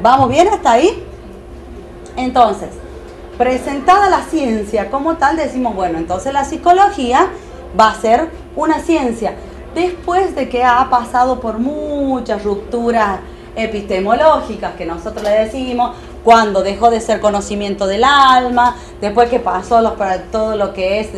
¿Vamos bien hasta ahí? Entonces, presentada la ciencia como tal, decimos, bueno, entonces la psicología va a ser una ciencia. Después de que ha pasado por muchas rupturas epistemológicas, que nosotros le decimos, cuando dejó de ser conocimiento del alma, después que pasó para todo lo que es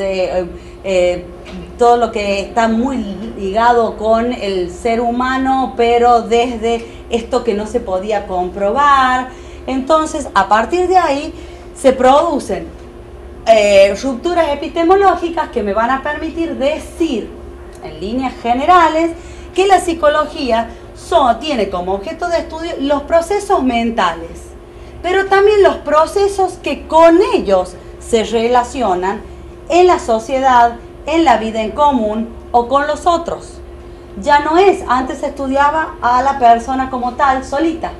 todo lo que está muy ligado con el ser humano, pero desde esto que no se podía comprobar. Entonces, a partir de ahí, se producen rupturas epistemológicas que me van a permitir decir, en líneas generales, que la psicología tiene como objeto de estudio los procesos mentales, pero también los procesos que con ellos se relacionan en la sociedad, en la vida en común o con los otros. Ya no es, antes se estudiaba a la persona como tal, solita.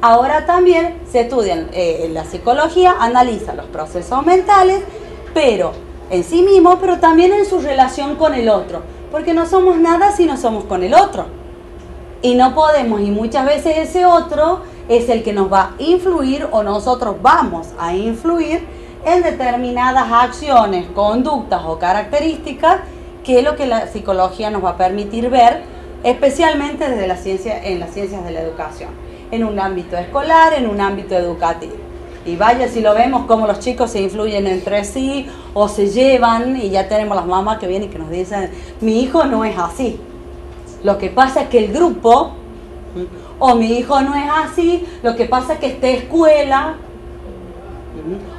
Ahora también se estudian, la psicología analiza los procesos mentales, pero en sí mismo, pero también en su relación con el otro, porque no somos nada si no somos con el otro. Y no podemos, y muchas veces ese otro es el que nos va a influir o nosotros vamos a influir en determinadas acciones, conductas o características, que es lo que la psicología nos va a permitir ver, especialmente desde la ciencia, en las ciencias de la educación, en un ámbito escolar, en un ámbito educativo. Y vaya si lo vemos cómo los chicos se influyen entre sí o se llevan, y ya tenemos las mamás que vienen y que nos dicen, mi hijo no es así. Lo que pasa es que el grupo, o mi hijo no es así, lo que pasa es que esta escuela,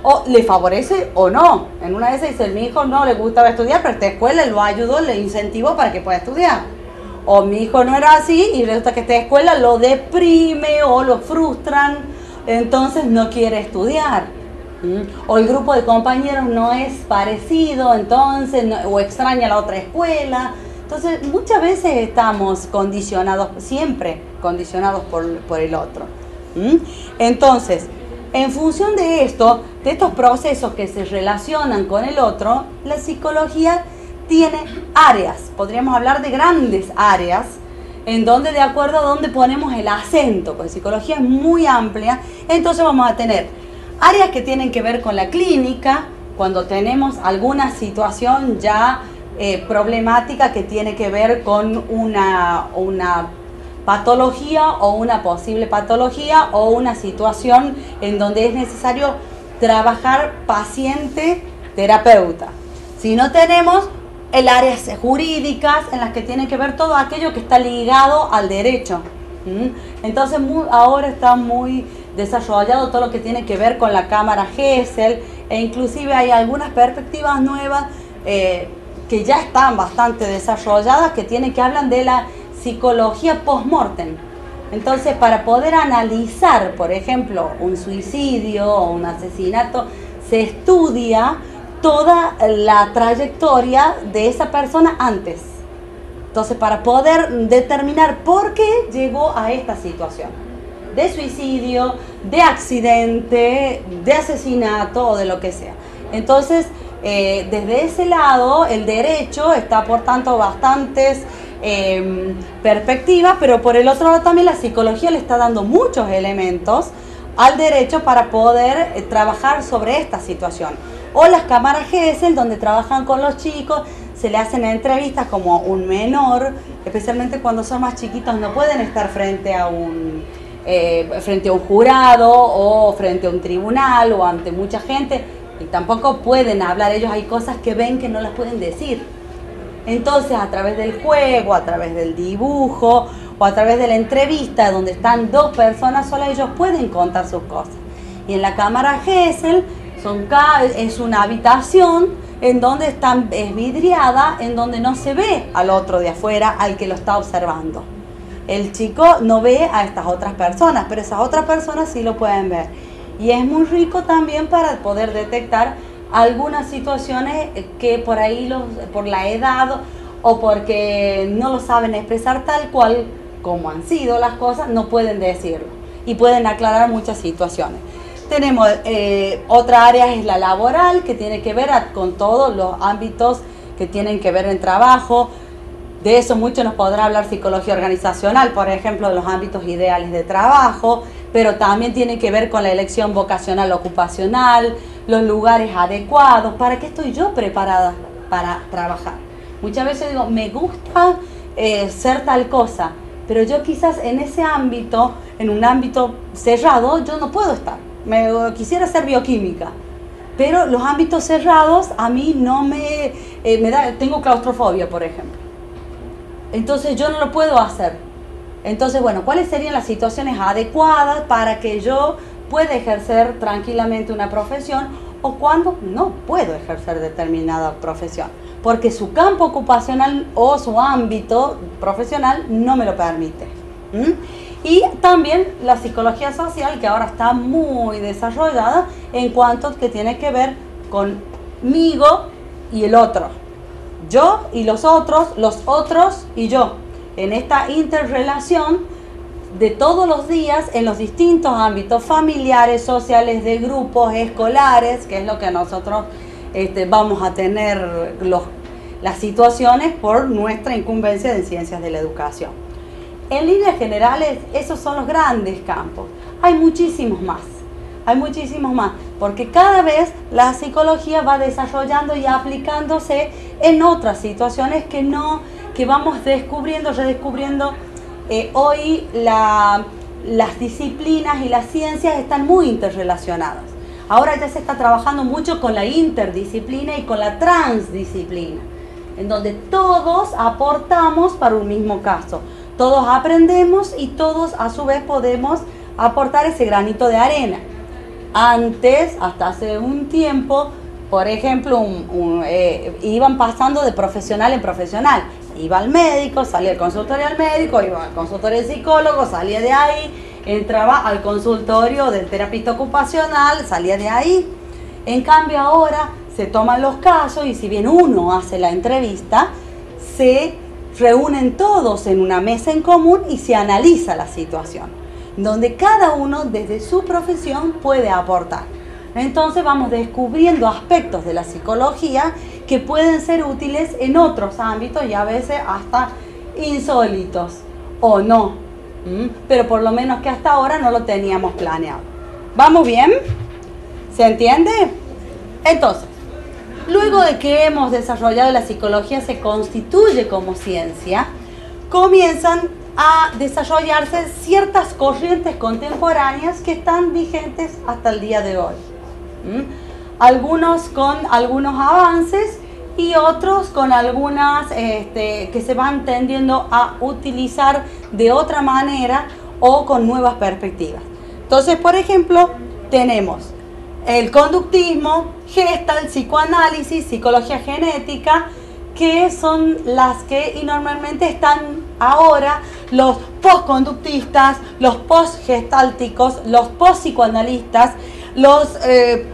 o le favorece o no. En una de esas dice, mi hijo no le gustaba estudiar, pero esta escuela lo ayudó, le incentivó para que pueda estudiar. O mi hijo no era así y resulta que esta escuela lo deprime o lo frustran, entonces no quiere estudiar. O el grupo de compañeros no es parecido, entonces o extraña la otra escuela. Entonces muchas veces estamos condicionados, siempre condicionados por el otro. Entonces, en función de esto, de estos procesos que se relacionan con el otro, la psicología tiene áreas, podríamos hablar de grandes áreas, en donde de acuerdo a donde ponemos el acento, porque psicología es muy amplia, entonces vamos a tener áreas que tienen que ver con la clínica, cuando tenemos alguna situación ya problemática que tiene que ver con una patología o una posible patología o una situación en donde es necesario trabajar paciente-terapeuta. Si no tenemos el áreas jurídicas en las que tiene que ver todo aquello que está ligado al derecho. Entonces ahora está muy desarrollado todo lo que tiene que ver con la cámara Gesell, e inclusive hay algunas perspectivas nuevas que ya están bastante desarrolladas, que hablan de la psicología post-mortem. Entonces, para poder analizar, por ejemplo, un suicidio o un asesinato, se estudia toda la trayectoria de esa persona antes. Entonces, para poder determinar por qué llegó a esta situación de suicidio, de accidente, de asesinato o de lo que sea. Entonces, desde ese lado, el derecho está aportando bastantes perspectivas, pero por el otro lado también la psicología le está dando muchos elementos al derecho para poder trabajar sobre esta situación. O las cámaras Gesell, donde trabajan con los chicos, se le hacen entrevistas como un menor, especialmente cuando son más chiquitos, no pueden estar frente a un jurado o frente a un tribunal o ante mucha gente, y tampoco pueden hablar ellos, hay cosas que ven que no las pueden decir. Entonces, a través del juego, a través del dibujo o a través de la entrevista donde están dos personas solas, ellos pueden contar sus cosas. Y en la cámara Gesell es una habitación en donde es vidriada, en donde no se ve al otro de afuera, al que lo está observando. El chico no ve a estas otras personas, pero esas otras personas sí lo pueden ver. Y es muy rico también para poder detectar algunas situaciones que por ahí por la edad o porque no lo saben expresar tal cual como han sido las cosas, no pueden decirlo y pueden aclarar muchas situaciones. Tenemos otra área, es la laboral, que tiene que ver con todos los ámbitos que tienen que ver en trabajo, De eso mucho nos podrá hablar psicología organizacional, por ejemplo, de los ámbitos ideales de trabajo, pero también tiene que ver con la elección vocacional ocupacional, los lugares adecuados. ¿Para qué estoy yo preparada para trabajar? Muchas veces digo, me gusta ser tal cosa, pero yo quizás en ese ámbito, en un ámbito cerrado, yo no puedo estar. Quisiera ser bioquímica, pero los ámbitos cerrados a mí no me da, tengo claustrofobia, por ejemplo. Entonces yo no lo puedo hacer. Entonces, bueno, ¿cuáles serían las situaciones adecuadas para que yo pueda ejercer tranquilamente una profesión o cuando no puedo ejercer determinada profesión? Porque su campo ocupacional o su ámbito profesional no me lo permite. Y también la psicología social, que ahora está muy desarrollada en cuanto que tiene que ver conmigo y el otro. Yo y los otros y yo. En esta interrelación de todos los días en los distintos ámbitos familiares, sociales, de grupos, escolares, que es lo que nosotros vamos a tener las situaciones por nuestra incumbencia en ciencias de la educación. En líneas generales, esos son los grandes campos. Hay muchísimos más, porque cada vez la psicología va desarrollando y aplicándose en otras situaciones que vamos descubriendo, redescubriendo. Hoy las disciplinas y las ciencias están muy interrelacionadas. Ahora ya se está trabajando mucho con la interdisciplina y con la transdisciplina, en donde todos aportamos para un mismo caso. Todos aprendemos y todos a su vez podemos aportar ese granito de arena. Antes, hasta hace un tiempo, por ejemplo, iban pasando de profesional en profesional. Iba al médico, salía al consultorio del médico, iba al consultorio del psicólogo, salía de ahí, entraba al consultorio del terapista ocupacional, salía de ahí. En cambio ahora se toman los casos y si bien uno hace la entrevista, se reúnen todos en una mesa en común y se analiza la situación, donde cada uno desde su profesión puede aportar. Entonces vamos descubriendo aspectos de la psicología que pueden ser útiles en otros ámbitos y a veces hasta insólitos o no, pero por lo menos que hasta ahora no lo teníamos planeado. ¿Vamos bien? ¿Se entiende? Entonces, luego de que hemos desarrollado la psicología se constituye como ciencia, comienzan a desarrollarse ciertas corrientes contemporáneas que están vigentes hasta el día de hoy. Algunos con algunos avances y otros con algunas que se van tendiendo a utilizar de otra manera o con nuevas perspectivas. Entonces, por ejemplo, tenemos el conductismo, Gestalt, psicoanálisis, psicología genética, que son las que normalmente están ahora los postconductistas, los postgestálticos, los postpsicoanalistas, los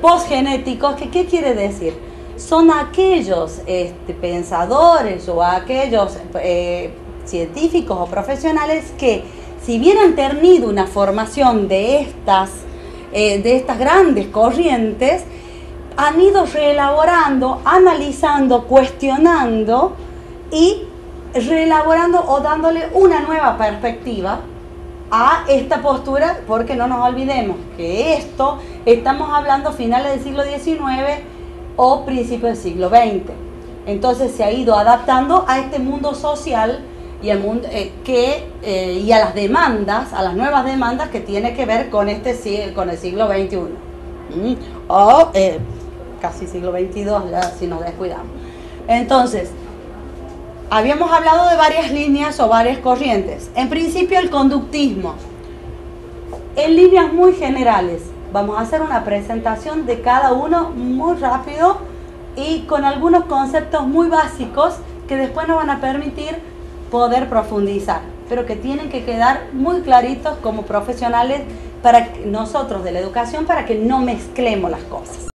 postgenéticos. ¿Qué quiere decir? Son aquellos pensadores o aquellos científicos o profesionales que, si bien han tenido una formación de estas grandes corrientes, han ido reelaborando, analizando, cuestionando y reelaborando o dándole una nueva perspectiva a esta postura, porque no nos olvidemos que esto estamos hablando finales del siglo XIX o principios del siglo XX. Entonces se ha ido adaptando a este mundo social y al mundo y a las demandas, a las nuevas demandas que tiene que ver con con el siglo XXI o casi siglo XXII si nos descuidamos. Entonces, habíamos hablado de varias líneas o varias corrientes. En principio, el conductismo. En líneas muy generales, vamos a hacer una presentación de cada uno muy rápido y con algunos conceptos muy básicos que después nos van a permitir poder profundizar, pero que tienen que quedar muy claritos como profesionales para nosotros de la educación, para que no mezclemos las cosas.